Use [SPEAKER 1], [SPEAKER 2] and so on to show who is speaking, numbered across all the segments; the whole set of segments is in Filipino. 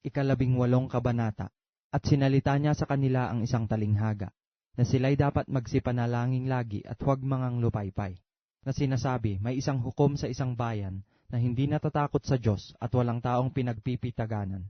[SPEAKER 1] 18 kabanata. At sinalita niya sa kanila ang isang talinghaga, na sila'y dapat magsipanalangin lagi at huwag mangang lupaypay, na sinasabi, may isang hukom sa isang bayan na hindi natatakot sa Diyos at walang taong pinagpipitaganan.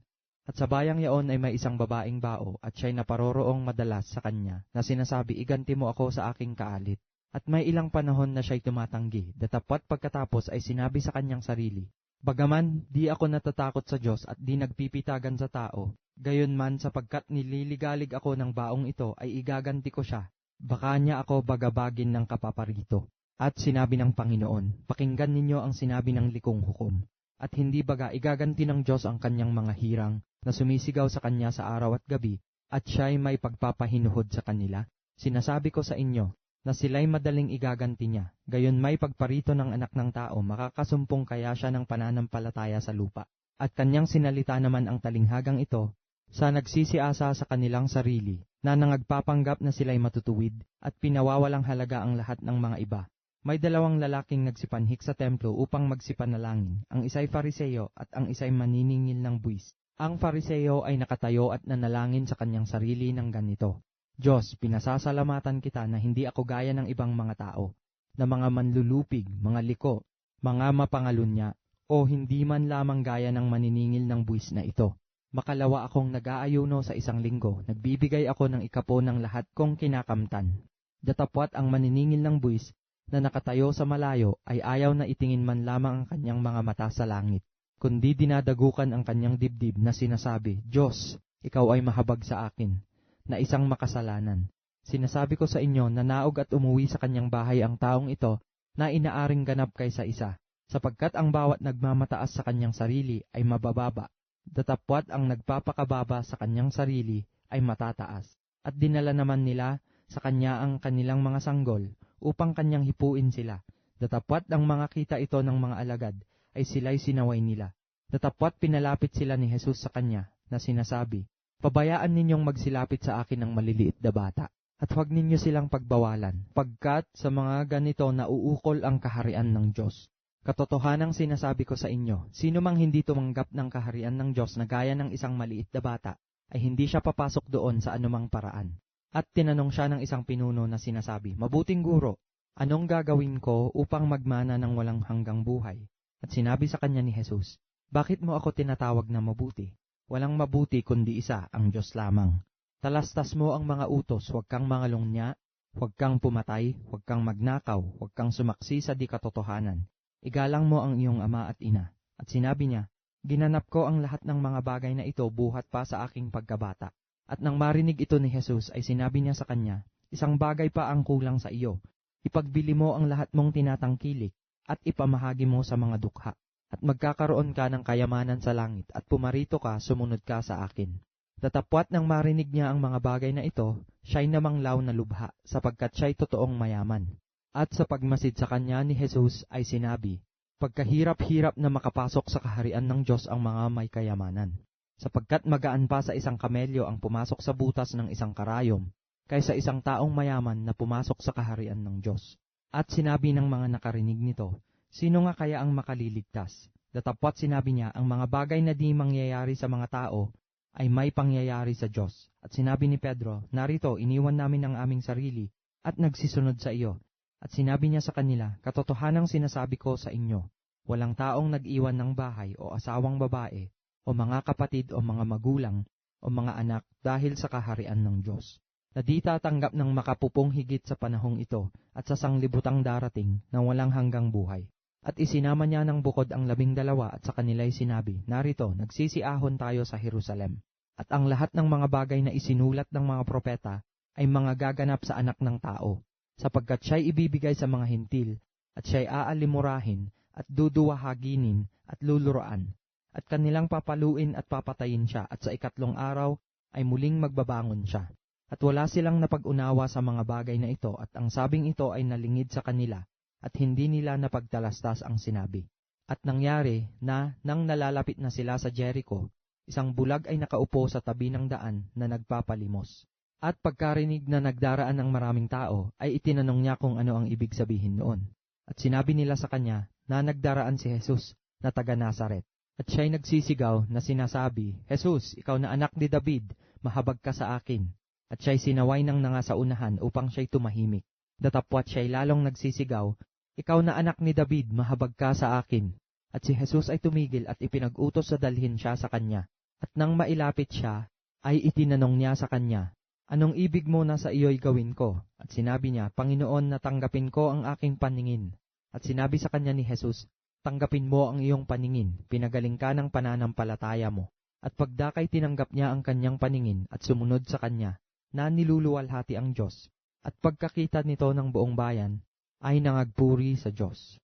[SPEAKER 1] At sa bayang yaon ay may isang babaeng bao at siya'y naparoroong madalas sa kanya, na sinasabi, iganti mo ako sa aking kaalit. At may ilang panahon na siya'y tumatanggi, datapwat pagkatapos ay sinabi sa kanyang sarili, bagaman di ako natatakot sa Diyos at di nagpipitagan sa tao, gayon man sapagkat nililigalig ako ng baong ito ay igaganti ko siya, baka niya ako bagabagin ng kapaparito. At sinabi ng Panginoon, pakinggan ninyo ang sinabi ng likong hukom. At hindi baga igaganti ng Diyos ang kanyang mga hirang na sumisigaw sa kanya sa araw at gabi, at siya'y may pagpapahinuhod sa kanila? Sinasabi ko sa inyo, na sila'y madaling igaganti niya, gayon may pagparito ng anak ng tao, makakasumpong kaya siya ng pananampalataya sa lupa. At kanyang sinalita naman ang talinghagang ito, sa nagsisiasa sa kanilang sarili, na nangagpapanggap na sila'y matutuwid, at pinawawalang halaga ang lahat ng mga iba. May 2 lalaking nagsipanhik sa templo upang magsipanalangin, ang isa'y Fariseo at ang isa'y maniningil ng buwis. Ang Fariseo ay nakatayo at nanalangin sa kanyang sarili ng ganito, Diyos, pinasasalamatan kita na hindi ako gaya ng ibang mga tao, na mga manlulupig, mga liko, mga mapangalunya, o hindi man lamang gaya ng maniningil ng buwis na ito. Makalawa akong nag-aayuno sa isang linggo, nagbibigay ako ng 10 ng lahat kong kinakamtan. Datapwat ang maniningil ng buwis, na nakatayo sa malayo, ay ayaw na itingin man lamang ang kanyang mga mata sa langit, kundi dinadagukan ang kanyang dibdib na sinasabi, Diyos, ikaw ay mahabag sa akin, na isang makasalanan. Sinasabi ko sa inyo na naog at umuwi sa kanyang bahay ang taong ito na inaaring ganap kaysa isa, sapagkat ang bawat nagmamataas sa kanyang sarili ay mabababa, datapwat ang nagpapakababa sa kanyang sarili ay matataas. At dinala naman nila sa kanya ang kanilang mga sanggol upang kanyang hipuin sila, datapwat ang mga kita ito ng mga alagad ay sila'y sinaway nila. Datapwat pinalapit sila ni Jesus sa kanya na sinasabi, pabayaan ninyong magsilapit sa akin ng maliliit na bata, at huwag ninyo silang pagbawalan, pagkat sa mga ganito nauukol ang kaharian ng Diyos. Katotohanang sinasabi ko sa inyo, sino mang hindi tumanggap ng kaharian ng Diyos na gaya ng isang maliit na bata, ay hindi siya papasok doon sa anumang paraan. At tinanong siya ng isang pinuno na sinasabi, mabuting guro, anong gagawin ko upang magmana ng walang hanggang buhay? At sinabi sa kanya ni Jesus, bakit mo ako tinatawag na mabuti? Walang mabuti kundi isa, ang Diyos lamang. Talastas mo ang mga utos, huwag kang mangalungnya, huwag kang pumatay, huwag kang magnakaw, huwag kang sumaksi sa di katotohanan. Igalang mo ang iyong ama at ina. At sinabi niya, ginanap ko ang lahat ng mga bagay na ito buhat pa sa aking pagkabata. At nang marinig ito ni Jesus ay sinabi niya sa kanya, isang bagay pa ang kulang sa iyo. Ipagbili mo ang lahat mong tinatangkilik at ipamahagi mo sa mga dukha. At magkakaroon ka ng kayamanan sa langit at pumarito ka, sumunod ka sa akin. Datapwat nang marinig niya ang mga bagay na ito, siya'y namanglaw na lubha, sapagkat siya'y totoong mayaman. At sa pagmasid sa kanya ni Jesus ay sinabi, pagkahirap-hirap na makapasok sa kaharian ng Diyos ang mga may kayamanan. Sapagkat magaan pa sa isang kamelyo ang pumasok sa butas ng isang karayom, kaysa isang taong mayaman na pumasok sa kaharian ng Diyos. At sinabi ng mga nakarinig nito, sino nga kaya ang makaliligtas? Datapwat sinabi niya, ang mga bagay na di mangyayari sa mga tao, ay may pangyayari sa Diyos. At sinabi ni Pedro, narito, iniwan namin ang aming sarili, at nagsisunod sa iyo. At sinabi niya sa kanila, katotohanang sinasabi ko sa inyo, walang taong nag-iwan ng bahay o asawang babae, o mga kapatid o mga magulang, o mga anak dahil sa kaharian ng Diyos, na di tatanggap ng makapupong higit sa panahong ito at sa sanglibutang darating na walang hanggang buhay. At isinama niya ng bukod ang 12 at sa kanila'y sinabi, narito, nagsisiahon tayo sa Jerusalem, at ang lahat ng mga bagay na isinulat ng mga propeta ay mga gaganap sa anak ng tao, sapagkat siya'y ibibigay sa mga hintil, at siya'y aalimurahin, at duduwahaginin, at luluroan, at kanilang papaluin at papatayin siya, at sa 3 araw ay muling magbabangon siya. At wala silang napag-unawa sa mga bagay na ito, at ang sabing ito ay nalingid sa kanila, at hindi nila napagtalastas ang sinabi. At nangyari na, nang nalalapit na sila sa Jericho, isang bulag ay nakaupo sa tabi ng daan na nagpapalimos. At pagkarinig na nagdaraan ng maraming tao, ay itinanong niya kung ano ang ibig sabihin noon. At sinabi nila sa kanya na nagdaraan si Jesus na taga Nazaret. At siya'y nagsisigaw na sinasabi, Jesus, ikaw na anak ni David, mahabag ka sa akin. At siya'y sinaway ng nangasaunahan upang siya'y tumahimik. Datapwat siya'y lalong nagsisigaw, ikaw na anak ni David, mahabag ka sa akin. At si Jesus ay tumigil at ipinag-utos sa dalhin siya sa kanya. At nang mailapit siya, ay itinanong niya sa kanya, anong ibig mo na sa iyo'y gawin ko? At sinabi niya, Panginoon, natanggapin ko ang aking paningin. At sinabi sa kanya ni Jesus, tanggapin mo ang iyong paningin, pinagaling ka ng pananampalataya mo. At pagdakay tinanggap niya ang kanyang paningin at sumunod sa kanya, na niluluwalhati ang Diyos. At pagkakita nito ng buong bayan, ay nangagpuri sa Diyos.